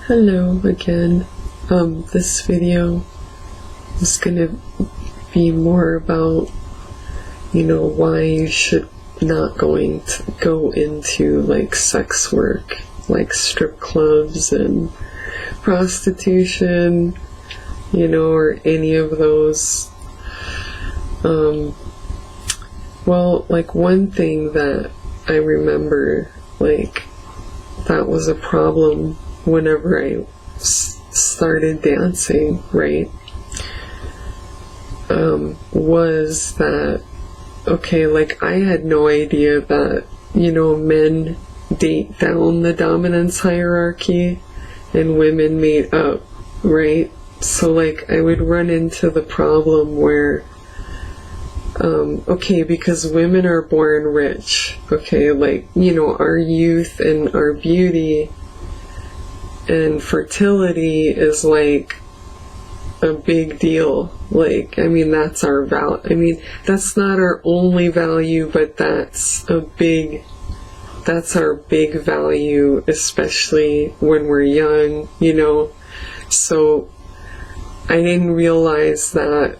Hello again. This video is gonna be more about, why you should not go into like sex work, like strip clubs and prostitution, or any of those. Well, like one thing that I remember, like, that was a problem whenever I started dancing, right, was that, okay, like, I had no idea that, men date down the dominance hierarchy and women mate up, right? So, like, I would run into the problem where, okay, because women are born rich, okay, like, our youth and our beauty and fertility is like a big deal. Like, that's our value. That's not our only value, but that's our big value, especially when we're young, So I didn't realize that.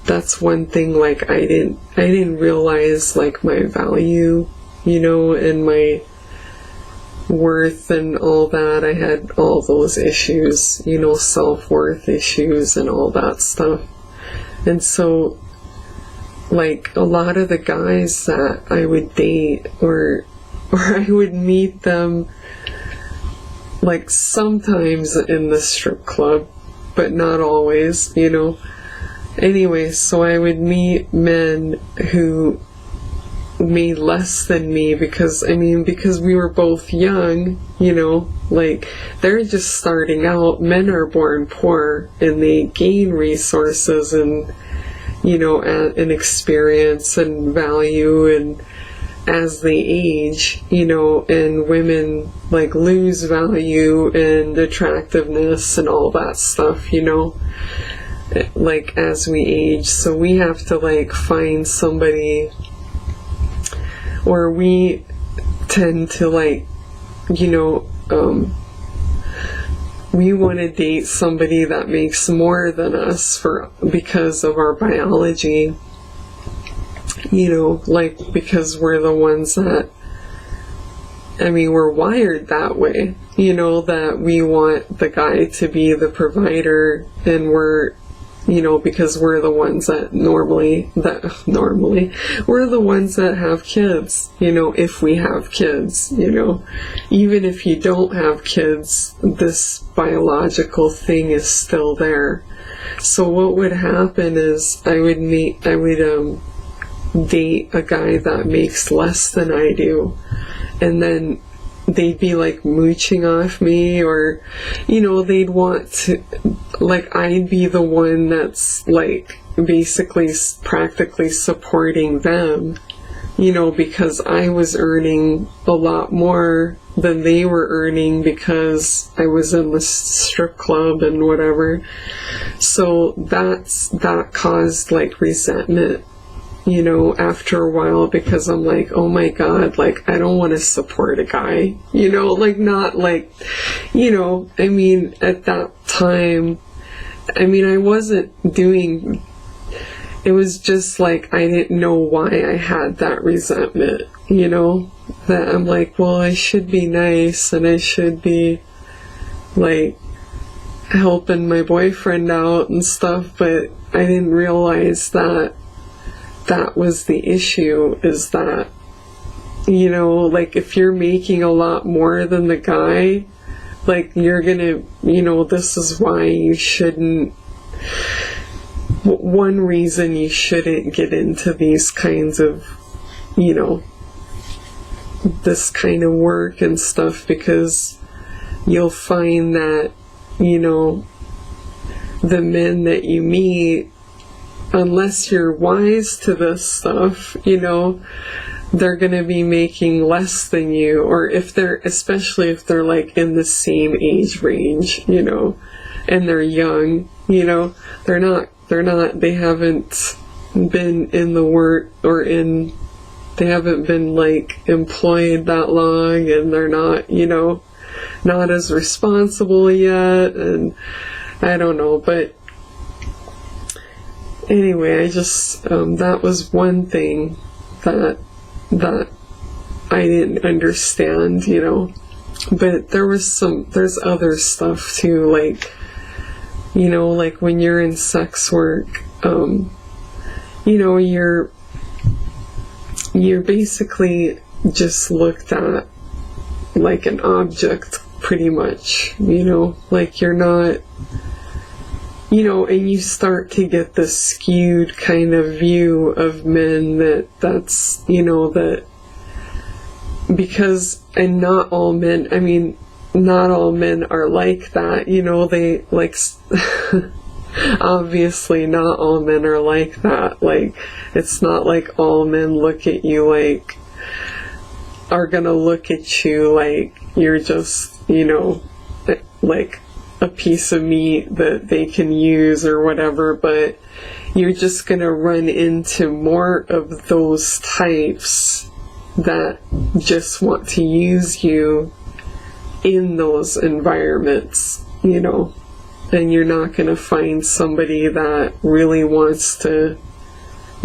That's one thing, like, I didn't realize, like, my value, and my worth and all that. I had all those issues, self-worth issues and all that stuff. And so, like, a lot of the guys that I would date or I would meet them, like, sometimes in the strip club, but not always, Anyway, so I would meet men who made less than me because we were both young, like, they're just starting out. Men are born poor and they gain resources and, and experience and value and as they age, and women, like, lose value and attractiveness and all that stuff, like, as we age. So we have to, like, find somebody, or we tend to, like, we want to date somebody that makes more than us because of our biology, like, because we're the ones that, we're wired that way, that we want the guy to be the provider, and we're, because we're the ones that normally, we're the ones that have kids, if we have kids, even if you don't have kids, this biological thing is still there. So what would happen is I would date a guy that makes less than I do, and then they'd be, like, mooching off me, or, they'd want to, like, I'd be the one that's, like, basically practically supporting them, because I was earning a lot more than they were earning because I was in the strip club and whatever. So that caused, like, resentment, after a while, because I'm like, oh my God, like, I don't want to support a guy, like, not like, at that time, I wasn't doing, it was just like, I didn't know why I had that resentment, that I'm like, well, I should be nice and I should be, like, helping my boyfriend out and stuff, but I didn't realize that was the issue, is that, like, if you're making a lot more than the guy, like, you're gonna, this is why you shouldn't, one reason you shouldn't get into these kinds of, this kind of work and stuff, because you'll find that, the men that you meet, unless you're wise to this stuff, they're going to be making less than you, or especially if they're, like, in the same age range, and they're young, they haven't been in the work, or they haven't been, like, employed that long, and they're not, not as responsible yet, and I don't know, but anyway, I just, that was one thing that I didn't understand, you know, but there's other stuff too, like, you know, like when you're in sex work, you know, you're basically just looked at like an object, pretty much, you know, like you're not, you know, and you start to get this skewed kind of view of men that's, you know, that because, and not all men, I mean, not all men are like that, you know, they like, obviously not all men are like that, like, it's not like all men look at you like, are gonna look at you like you're just, you know, like a piece of meat that they can use or whatever, but you're just gonna run into more of those types that just want to use you in those environments, you know, and you're not gonna find somebody that really wants to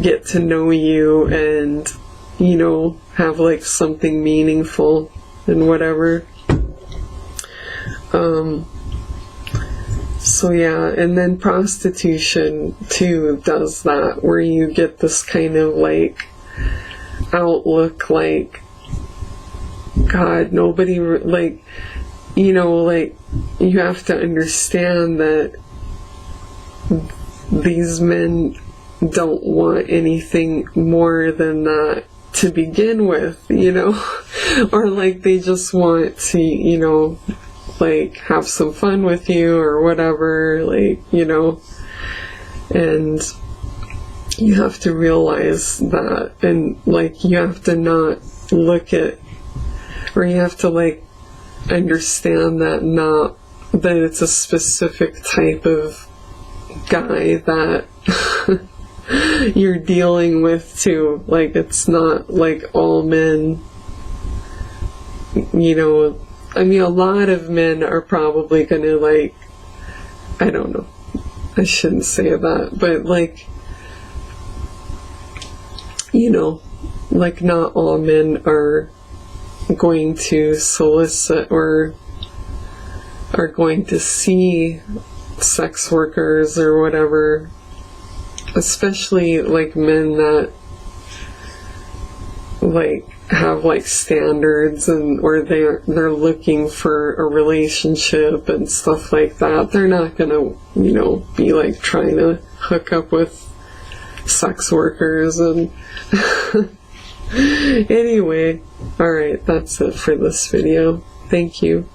get to know you and, you know, have like something meaningful and whatever. So yeah, and then prostitution too does that, where you get this kind of like outlook like, God, nobody, like, you know, like, you have to understand that these men don't want anything more than that to begin with, you know, or like they just want to, you know, like have some fun with you or whatever, like, you know, and you have to realize that, and like you have to not look at, or you have to like understand that that it's a specific type of guy that you're dealing with too. Like, it's not like all men, you know, I mean, a lot of men are probably gonna like, I don't know, I shouldn't say that, but like, you know, like not all men are going to solicit or are going to see sex workers or whatever, especially like men that like have like standards and or they're looking for a relationship and stuff like that. They're not gonna, you know, be like trying to hook up with sex workers and anyway, alright, that's it for this video. Thank you.